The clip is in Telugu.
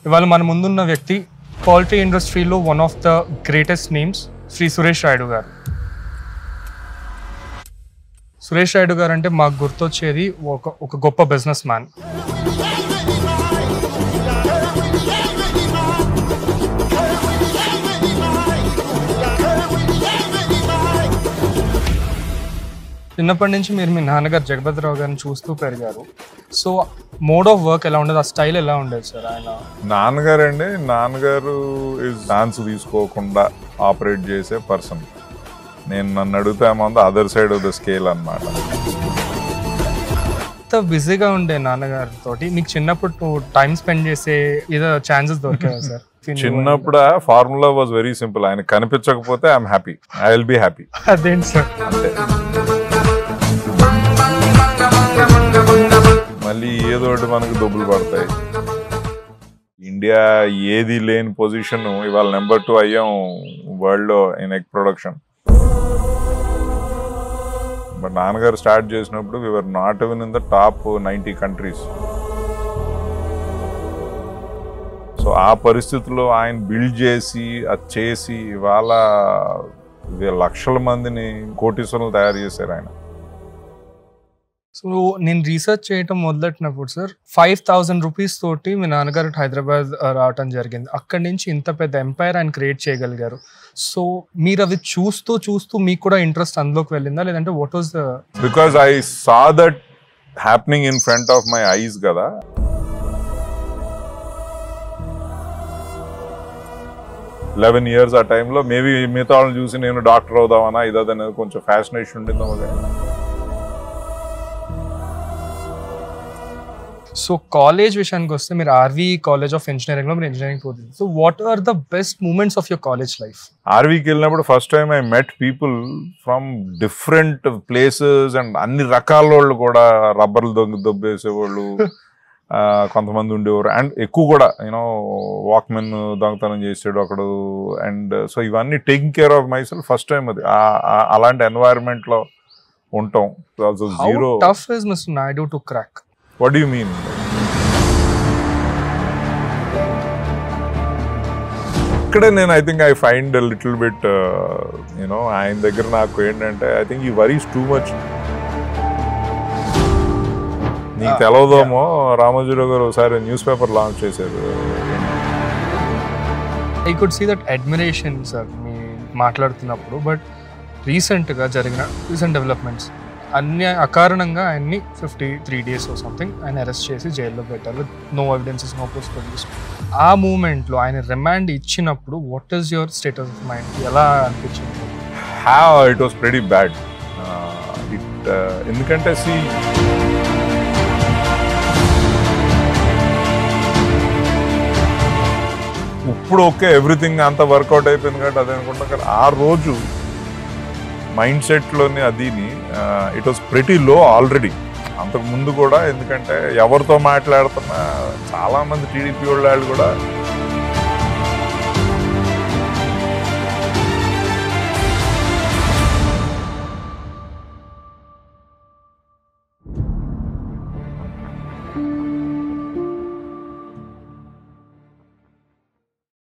ఇవాళ మన ముందున్న వ్యక్తి పౌల్ట్రీ ఇండస్ట్రీలో one of the greatest names Shri Suresh Rayudu గారు. సురేష్ రాయుడు గారు అంటే మాకు గుర్తొచ్చేది ఒక గొప్ప బిజినెస్ మ్యాన్. చిన్నప్పటి నుంచి మీరు మీ నాన్నగారు జగపతిరావు గారిని చూస్తూ పెరిగారు. సో మోడ్ ఆఫ్ వర్క్ ఎలా ఉండేది, ఆ స్టైల్ ఎలా ఉండేది సార్? ఆయన నాన్నగారు డాన్స్ తీసుకోకుండా ఆపరేట్ చేసే పర్సన్. నన్ను అడుగుతామో other side of the scale అన్నమాట. ఎంత బిజీగా ఉండే నాన్నగారితో మీకు చిన్నప్పుడు టైం స్పెండ్ చేసే ఏదో ఛాన్సెస్ దొరికాయా సార్? చిన్నప్పుడు ఫార్ములా వాజ్ వెరీ సింపుల్. ఆయన కనిపించకపోతే I'm happy, I will be happy. అదేంటి సార్? అంతే. మళ్ళీ ఏదో ఒకటి మనకు డబ్బులు పడతాయి. ఇండియా ఏది లేని పొజిషన్, ఇవాళ నెంబర్ 2 అయ్యాం వరల్డ్ లో ఇన్ ఎగ్ ప్రొడక్షన్. బట్ నాన్నగారు స్టార్ట్ చేసినప్పుడు we were not even in the top 90 countries. So ఆ పరిస్థితుల్లో ఆయన బిల్డ్ చేసి అది చేసి ఇవాళ లక్షల మందిని కోటీశ్వరులు తయారు చేశారు ఆయన. సో నేను రీసెర్చ్ చేయటం మొదలెట్టినప్పుడు సార్ 5,000 రూపీస్ తోటి మీ నాన్నగారు హైదరాబాద్ రావటం జరిగింది. అక్కడి నుంచి ఇంత పెద్ద ఎంపైర్ ఆయన క్రియేట్ చేయగలిగారు. సో మీరు అవి చూస్తూ చూస్తూ మీకు కూడా ఇంట్రెస్ట్ అందులోకి వెళ్ళిందా, లేదంటే what was the? Because I saw that happening in front of my eyes కదా. 11 years ఆ టైంలో మేబీ మిగతా వాళ్ళని చూసి నేను డాక్టర్ అవుదామన్నా ఇదనేది కొంచెం ఫ్యాసినేషన్ ఉండిందేమో. సో కాలేజ్ విషయానికి వస్తే మీరు ఆర్వీ కాలేజ్ ఆఫ్ ఇంజనీరింగ్లో మీరు ఇంజనీరింగ్ పోతుంది. So what are the best moments of your college life? ఆర్వీకి వెళ్ళినప్పుడు first time I met people from different places and అన్ని రకాల వాళ్ళు కూడా. రబ్బర్లు దొబ్బేసేవాళ్ళు కొంతమంది ఉండేవారు, అండ్ ఎక్కువ కూడా యూనో వాక్మెన్ దొంగతనం చేసాడు అక్కడు. అండ్ సో ఇవన్నీ taking care of my self first time. అది అలాంటి ఎన్వైరన్మెంట్ లో ఉంటాం. Also zero. How tough is Mr. Naidu to crack? What do you mean? ఇక్కడే నేను I think I find little bit you know ఆయన దగ్గర నాకు ఏంటంటే ఐ థింక్ ఈ వరీస్ టూ మచ్. నీకు తెలవదేమో, రామోజీరావు గారు ఒకసారి న్యూస్ పేపర్ లాంచ్ చేశారు. I could see that admiration sir మీ మాట్లాడుతున్నప్పుడు. బట్ రీసెంట్గా జరిగిన రీసెంట్ డెవలప్మెంట్స్ అన్ని అకారణంగా ఆయన్ని 53 days సంథింగ్ ఆయన అరెస్ట్ చేసి జైల్లో పెట్టారు with no evidences, no proofs produce. ఆ మూమెంట్లో ఆయన రిమాండ్ ఇచ్చినప్పుడు what is your status of mind? ఎలా అనిపించింది? It was very bad. ఎందుకంటే ఇప్పుడు ఓకే ఎవ్రీథింగ్ అంత వర్కౌట్ అయిపోయింది కాబట్టి అదే అనుకుంటా. కానీ ఆ రోజు మైండ్ సెట్లోని అదిని ఇట్ వాస్ ప్రెటీ లో ఆల్రెడీ అంతకు ముందు కూడా. ఎందుకంటే ఎవరితో మాట్లాడుతున్నా చాలామంది టీడీపీ వాళ్ళు కూడా